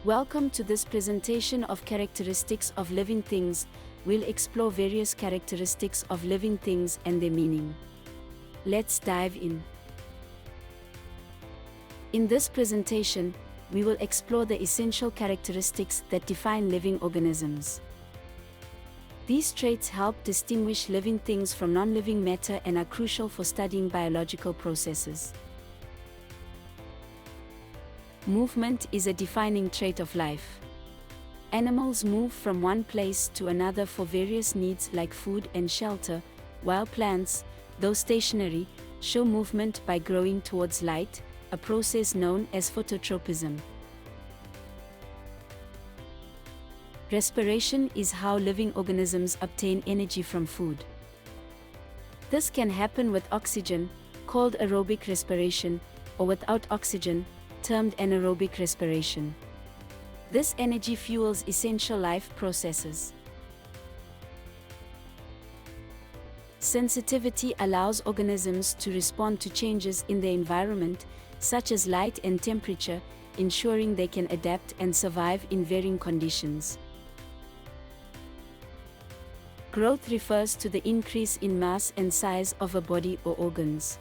Welcome to this presentation of characteristics of living things. We'll explore various characteristics of living things and their meaning. Let's dive in. In this presentation, we will explore the essential characteristics that define living organisms. These traits help distinguish living things from non-living matter and are crucial for studying biological processes. Movement is a defining trait of life. Animals move from one place to another for various needs like food and shelter, while plants, though stationary, show movement by growing towards light, a process known as phototropism. Respiration is how living organisms obtain energy from food. This can happen with oxygen, called aerobic respiration, or without oxygen, termed anaerobic respiration. This energy fuels essential life processes. Sensitivity allows organisms to respond to changes in their environment, such as light and temperature, ensuring they can adapt and survive in varying conditions. Growth refers to the increase in mass and size of a body or organs.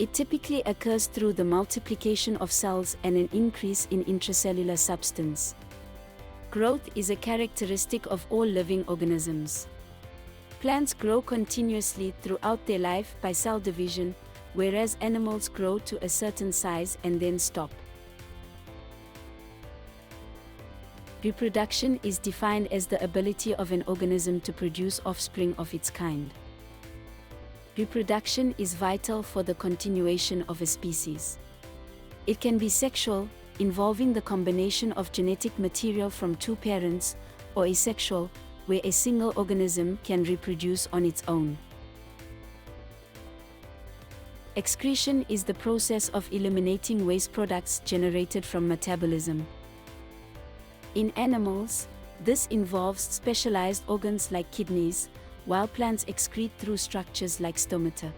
It typically occurs through the multiplication of cells and an increase in intracellular substance. Growth is a characteristic of all living organisms. Plants grow continuously throughout their life by cell division, whereas animals grow to a certain size and then stop. Reproduction is defined as the ability of an organism to produce offspring of its kind. Reproduction is vital for the continuation of a species. It can be sexual, involving the combination of genetic material from two parents, or asexual, where a single organism can reproduce on its own. Excretion is the process of eliminating waste products generated from metabolism. In animals, this involves specialized organs like kidneys, while plants excrete through structures like stomata.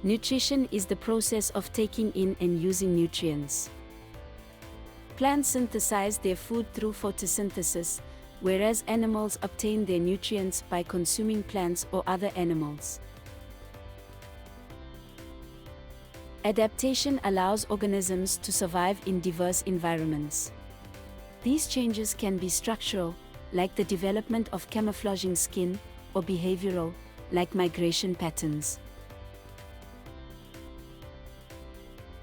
Nutrition is the process of taking in and using nutrients. Plants synthesize their food through photosynthesis, whereas animals obtain their nutrients by consuming plants or other animals. Adaptation allows organisms to survive in diverse environments. These changes can be structural, like the development of camouflaging skin, or behavioral, like migration patterns.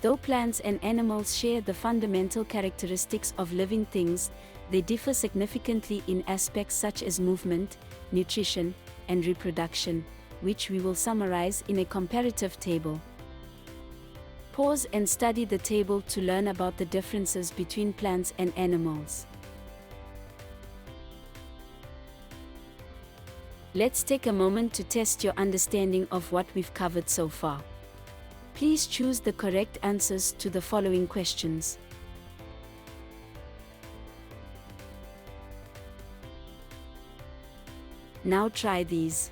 Though plants and animals share the fundamental characteristics of living things, they differ significantly in aspects such as movement, nutrition, and reproduction, which we will summarize in a comparative table. Pause and study the table to learn about the differences between plants and animals. Let's take a moment to test your understanding of what we've covered so far. Please choose the correct answers to the following questions. Now try these.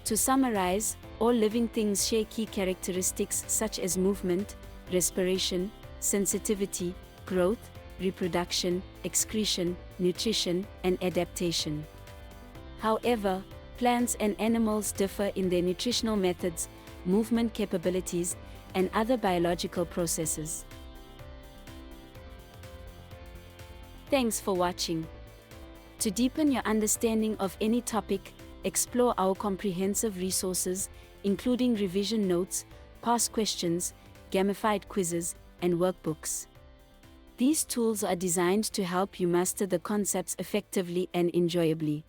To summarize, all living things share key characteristics such as movement, respiration, sensitivity, growth, reproduction, excretion, nutrition, and adaptation. However, plants and animals differ in their nutritional methods, movement capabilities, and other biological processes. Thanks for watching. To deepen your understanding of any topic, explore our comprehensive resources, including revision notes, past questions, gamified quizzes, and workbooks. These tools are designed to help you master the concepts effectively and enjoyably.